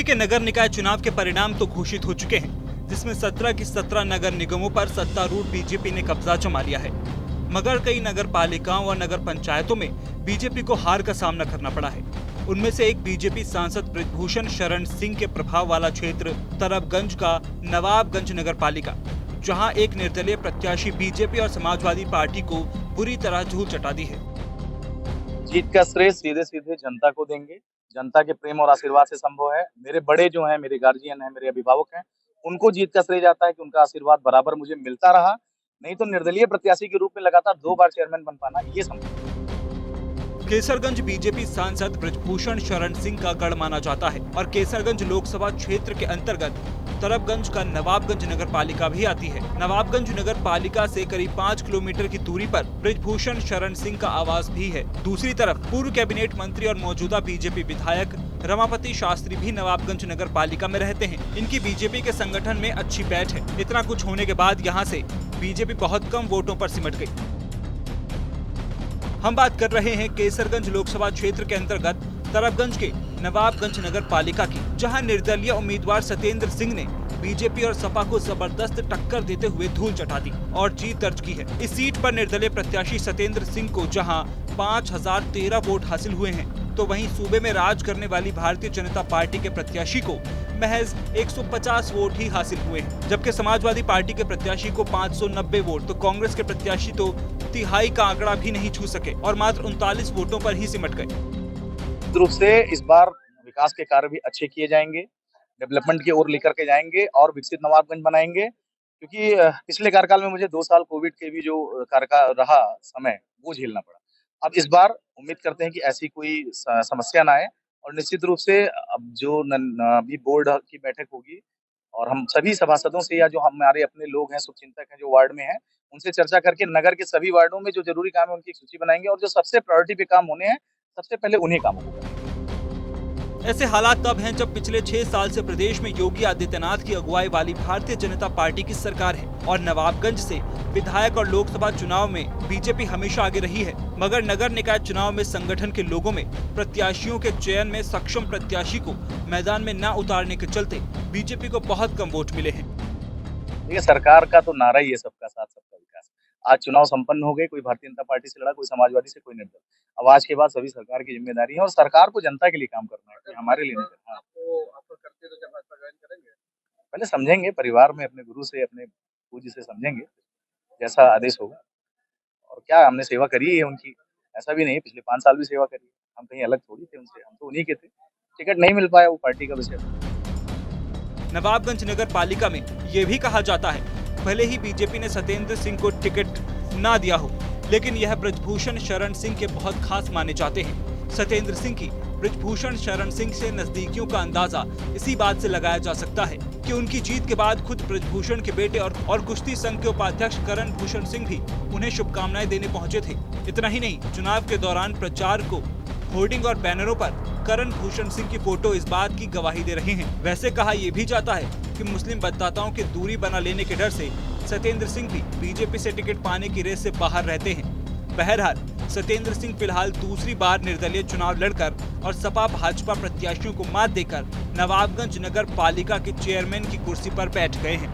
के नगर निकाय चुनाव के परिणाम तो घोषित हो चुके हैं, जिसमें 17 की 17 नगर निगमों पर सत्तारूढ़ बीजेपी ने कब्जा जमा लिया है, मगर कई नगर पालिकाओं और नगर पंचायतों में बीजेपी को हार का सामना करना पड़ा है। उनमें से एक बीजेपी सांसद बृजभूषण शरण सिंह के प्रभाव वाला क्षेत्र तरबगंज का नवाबगंज नगर पालिका, जहाँ एक निर्दलीय प्रत्याशी बीजेपी और समाजवादी पार्टी को बुरी तरह धूल चटा दी है। जीत का श्रेय सीधे सीधे जनता को देंगे। जनता के प्रेम और आशीर्वाद से संभव है। मेरे बड़े जो हैं, मेरे गार्जियन हैं, मेरे अभिभावक हैं, उनको जीत का श्रेय जाता है कि उनका आशीर्वाद बराबर मुझे मिलता रहा। नहीं तो निर्दलीय प्रत्याशी के रूप में लगातार 2 बार चेयरमैन बन पाना ये संभव है। केसरगंज बीजेपी सांसद बृजभूषण शरण सिंह का गढ़ माना जाता है और केसरगंज लोकसभा क्षेत्र के अंतर्गत तरबगंज का नवाबगंज नगर पालिका भी आती है। नवाबगंज नगर पालिका से करीब 5 किलोमीटर की दूरी पर बृजभूषण शरण सिंह का आवास भी है। दूसरी तरफ पूर्व कैबिनेट मंत्री और मौजूदा बीजेपी विधायक रमापति शास्त्री भी नवाबगंज नगर पालिका में रहते हैं। इनकी बीजेपी के संगठन में अच्छी पैठ है। इतना कुछ होने के बाद यहाँ से बीजेपी बहुत कम वोटों पर सिमट गई। हम बात कर रहे हैं केसरगंज लोकसभा क्षेत्र के अंतर्गत तरबगंज के नवाबगंज नगर पालिका की, जहां निर्दलीय उम्मीदवार सत्येंद्र सिंह ने बीजेपी और सपा को जबरदस्त टक्कर देते हुए धूल चटा दी और जीत दर्ज की है। इस सीट पर निर्दलीय प्रत्याशी सत्येंद्र सिंह को जहां 5013 वोट हासिल हुए हैं, तो वहीं सूबे में राज करने वाली भारतीय जनता पार्टी के प्रत्याशी को महज 150 वोट ही हासिल हुए हैं, जबकि समाजवादी पार्टी के प्रत्याशी को 590 वोट, तो कांग्रेस के प्रत्याशी तो तिहाई का आंकड़ा भी नहीं छू सके और मात्र 39 वोटों पर ही सिमट गए। रूप से इस बार विकास के कार्य भी अच्छे किए जाएंगे, डेवलपमेंट की ओर लेकर के जाएंगे और विकसित नवाबगंज बनाएंगे। क्योंकि पिछले कार्यकाल में मुझे 2 साल कोविड के भी जो कार्यकाल रहा समय, वो झेलना पड़ा। अब इस बार उम्मीद करते हैं कि ऐसी कोई समस्या ना आए और निश्चित रूप से अब जो अभी बोर्ड की बैठक होगी और हम सभी सभासदों से या जो हमारे अपने लोग हैं, शुभचिंतक हैं जो वार्ड में हैं, उनसे चर्चा करके नगर के सभी वार्डों में जो जरूरी काम है उनकी एक सूची बनाएंगे और जो सबसे प्रायोरिटी पे काम होने हैं, सबसे पहले उन्हीं कामों को करेंगे। ऐसे हालात तब हैं जब पिछले 6 साल से प्रदेश में योगी आदित्यनाथ की अगुवाई वाली भारतीय जनता पार्टी की सरकार है और नवाबगंज से विधायक और लोकसभा चुनाव में बीजेपी हमेशा आगे रही है, मगर नगर निकाय चुनाव में संगठन के लोगों में प्रत्याशियों के चयन में सक्षम प्रत्याशी को मैदान में न उतारने के चलते बीजेपी को बहुत कम वोट मिले हैं। देखिए, सरकार का तो नारा ही है सबका साथ सबका विकास। आज चुनाव संपन्न हो गए, कोई भारतीय जनता पार्टी से लड़ा, कोई समाजवादी से, कोई निर्दल। अब आज के बाद सभी सरकार की जिम्मेदारी है और सरकार को जनता के लिए काम करना है, हमारे लिए नहीं करना। पहले समझेंगे, परिवार में अपने गुरु से, अपने पूज्य से समझेंगे, जैसा आदेश होगा। और क्या हमने सेवा करी है उनकी, ऐसा भी नहीं, पिछले 5 साल भी सेवा करी। हम कहीं अलग थोड़ी थे उनसे, हम तो उन्हीं के थे। टिकट नहीं मिल पाया, वो पार्टी का विषय। नवाबगंज नगर पालिका में ये भी कहा जाता है, भले ही बीजेपी ने सत्येंद्र सिंह को टिकट ना दिया हो, लेकिन यह बृजभूषण शरण सिंह के बहुत खास माने जाते हैं। सत्येंद्र सिंह की बृजभूषण शरण सिंह से नजदीकियों का अंदाजा इसी बात से लगाया जा सकता है कि उनकी जीत के बाद खुद बृजभूषण के बेटे और कुश्ती संघ के उपाध्यक्ष करण भूषण सिंह भी उन्हें शुभकामनाएं देने पहुंचे थे। इतना ही नहीं, चुनाव के दौरान प्रचार को होर्डिंग और बैनरों पर करण भूषण सिंह की फोटो इस बात की गवाही दे रहे हैं। वैसे कहा यह भी जाता है कि मुस्लिम मतदाताओं की दूरी बना लेने के डर से सत्येंद्र सिंह भी बीजेपी से टिकट पाने की रेस से बाहर रहते हैं। बहरहाल सत्येंद्र सिंह फिलहाल दूसरी बार निर्दलीय चुनाव लड़कर और सपा भाजपा प्रत्याशियों को मात देकर नवाबगंज नगर पालिका के चेयरमैन की कुर्सी पर बैठ गए हैं।